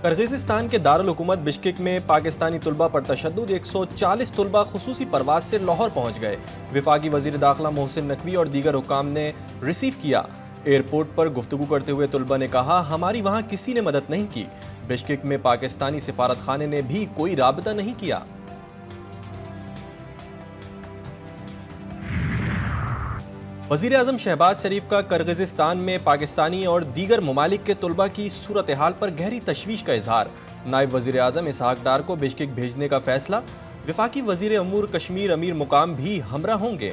کرغزستان کے دارالحکومت بشکک میں پاکستانی طلبہ پر تشدد 140 طلبہ خصوصی پرواز سے لاہور پہنچ گئے۔ وفاقی وزیر داخلہ محسن نقوی اور دیگر حکام نے ریسیو کیا۔ ایئرپورٹ پر گفتگو کرتے ہوئے طلبہ نے کہا، ہماری وہاں کسی نے مدد نہیں کی۔ بشکک میں پاکستانی سفارت خانے نے بھی کوئی رابطہ نہیں کیا۔ وزیر اعظم شہباز شریف کا کرغزستان میں پاکستانی اور دیگر ممالک کے طلبہ کی صورتحال پر گہری تشویش کا اظہار۔ نائب وزیر اعظم اسحاق ڈار کو بشکک بھیجنے کا فیصلہ۔ وفاقی وزیر امور کشمیر امیر مقام بھی ہمراہ ہوں گے۔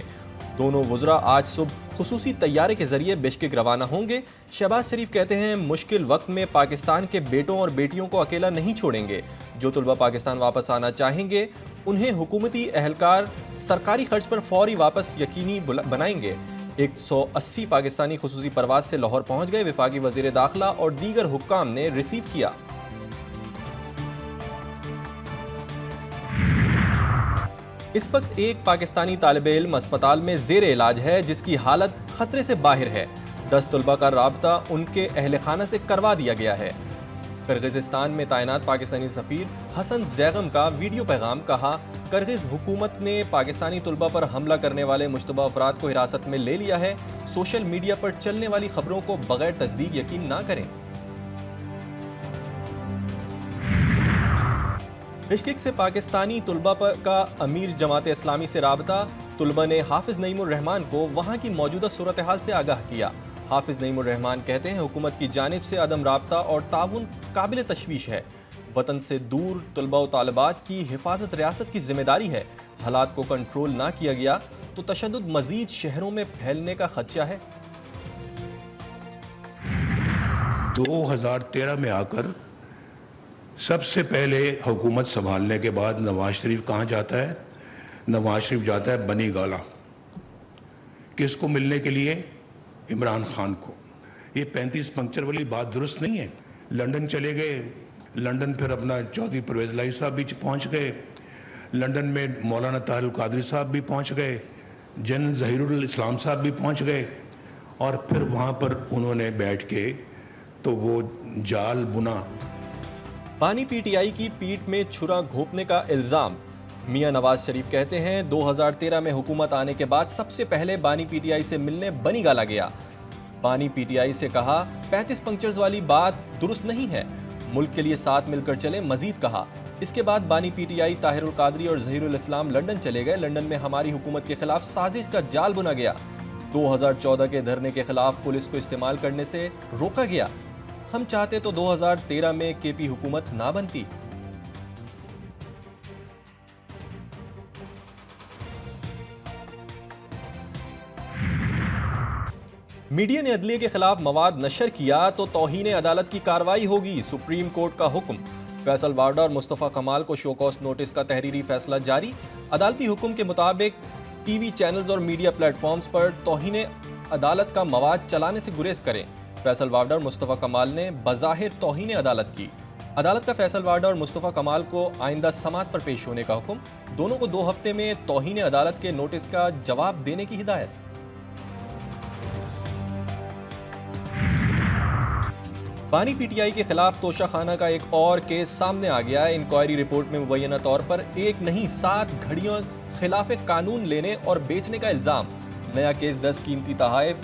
دونوں وزراء آج صبح خصوصی طیارے کے ذریعے بشکک روانہ ہوں گے۔ شہباز شریف کہتے ہیں، مشکل وقت میں پاکستان کے بیٹوں اور بیٹیوں کو اکیلا نہیں چھوڑیں گے۔ جو طلبہ پاکستان واپس آنا چاہیں گے انہیں حکومتی اہلکار سرکاری خرچ پر فوری واپس یقینی بنائیں گے۔ 180 پاکستانی خصوصی پرواز سے لاہور پہنچ گئے۔ وفاقی وزیر داخلہ اور دیگر حکام نے ریسیو کیا۔ اس وقت ایک پاکستانی طالب علم اسپتال میں زیر علاج ہے جس کی حالت خطرے سے باہر ہے۔ 10 طلبہ کا رابطہ ان کے اہل خانہ سے کروا دیا گیا ہے۔ کرغزستان میں تعینات پاکستانی سفیر حسن زیغم کا ویڈیو پیغام، کہا، کرغز حکومت نے پاکستانی طلبہ پر حملہ کرنے والے مشتبہ افراد کو حراست میں لے لیا ہے۔ سوشل میڈیا پر چلنے والی خبروں کو بغیر تصدیق یقین نہ کریں۔ بشکک سے پاکستانی طلبہ کا امیر جماعت اسلامی سے رابطہ۔ طلبہ نے حافظ نعیم الرحمان کو وہاں کی موجودہ صورتحال سے آگاہ کیا۔ حافظ نعیم الرحمان کہتے ہیں، حکومت کی جانب سے عدم رابطہ اور تعاون قابل تشویش ہے۔ وطن سے دور طلبہ و طالبات کی حفاظت ریاست کی ذمہ داری ہے۔ حالات کو کنٹرول نہ کیا گیا تو تشدد مزید شہروں میں پھیلنے کا خدشہ ہے۔ 2013 میں آ کر سب سے پہلے حکومت سنبھالنے کے بعد نواز شریف کہاں جاتا ہے؟ نواز شریف جاتا ہے بنی گالہ۔ کس کو ملنے کے لیے؟ عمران خان کو۔ یہ 35 پنکچر والی بات درست نہیں ہے۔ لندن چلے گئے، لندن پھر اپنا چودھری پرویز الہی صاحب بھی پہنچ گئے، لندن میں مولانا طاہر القادری صاحب بھی پہنچ گئے، جنرل ظہیر الاسلام صاحب بھی پہنچ گئے، اور پھر وہاں پر انہوں نے بیٹھ کے تو وہ جال بنا۔ بانی پی ٹی آئی کی پیٹھ میں چھرا گھونپنے کا الزام۔ میاں نواز شریف کہتے ہیں، 2013 میں حکومت آنے کے بعد سب سے پہلے بانی پی ٹی آئی سے ملنے بنی گالہ گیا۔ بانی پی ٹی آئی سے کہا، 35 پنکچرز والی بات درست نہیں ہے، ملک کے لیے ساتھ مل کر چلیں، مزید کہا۔ اس کے بعد بانی P T I Tahir al-Qadri اور ظہیر الاسلام لندن چلے گئے۔ لندن میں ہماری حکومت کے خلاف سازش کا جال بنا گیا۔ 2014 کے دھرنے کے خلاف پولیس کو استعمال کرنے سے روکا گیا۔ ہم چاہتے تو 2013 میں کے پی حکومت نہ بنتی۔ میڈیا نے عدلیہ کے خلاف مواد نشر کیا تو توہین عدالت کی کارروائی ہوگی، سپریم کورٹ کا حکم۔ فیصل وارڈا اور مصطفیٰ کمال کو شو کاز نوٹس کا تحریری فیصلہ جاری۔ عدالتی حکم کے مطابق ٹی وی چینلز اور میڈیا پلیٹ فارمز پر توہین عدالت کا مواد چلانے سے گریز کریں۔ فیصل وارڈا اور مصطفیٰ کمال نے بظاہر توہین عدالت کی۔ عدالت کا فیصل وارڈا اور مصطفیٰ کمال کو آئندہ سماعت پر پیش ہونے کا حکم۔ دونوں کو 2 ہفتے میں توہین عدالت کے نوٹس کا جواب دینے کی ہدایت۔ بانی پی ٹی آئی کے خلاف توشہ خانہ کا ایک اور کیس سامنے آ گیا ہے۔ انکوائری رپورٹ میں مبینہ طور پر 1 نہیں 7 گھڑیوں خلاف قانون لینے اور بیچنے کا الزام۔ نیا کیس 10 قیمتی تحائف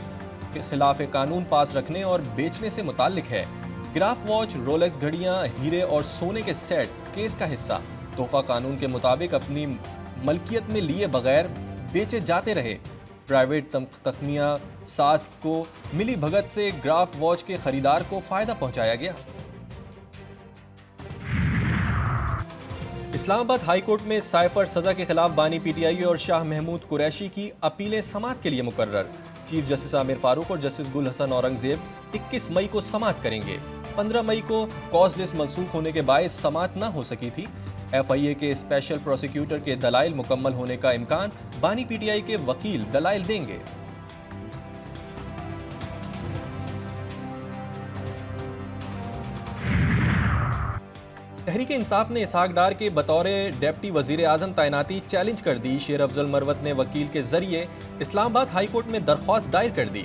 کے خلاف قانون پاس رکھنے اور بیچنے سے متعلق ہے۔ گراف واچ، رولیکس گھڑیاں، ہیرے اور سونے کے سیٹ کیس کا حصہ۔ تحفہ قانون کے مطابق اپنی ملکیت میں لیے بغیر بیچے جاتے رہے۔ پرائیویٹ تخمینہ ساز کو ملی بھگت سے گراف واچ کے خریدار کو فائدہ پہنچایا گیا۔ اسلام آباد ہائی کورٹ میں سائفر سزا کے خلاف بانی پی ٹی آئی اور شاہ محمود قریشی کی اپیلیں سماعت کے لیے مقرر۔ چیف جسٹس عامر فاروق اور جسٹس گل حسن اورنگزیب 21 مئی کو سماعت کریں گے۔ 15 مئی کو کاز لسٹ منسوخ ہونے کے باعث سماعت نہ ہو سکی تھی۔ ایف آئی اے کے اسپیشل پروسیکیوٹر کے دلائل مکمل ہونے کا امکان، بانی پی ٹی آئی کے وکیل دلائل دیں گے۔ تحریک انصاف نے اسحاق ڈار کے بطور ڈپٹی وزیر اعظم تعیناتی چیلنج کر دی۔ شیر افضل مروت نے وکیل کے ذریعے اسلام آباد ہائی کورٹ میں درخواست دائر کر دی۔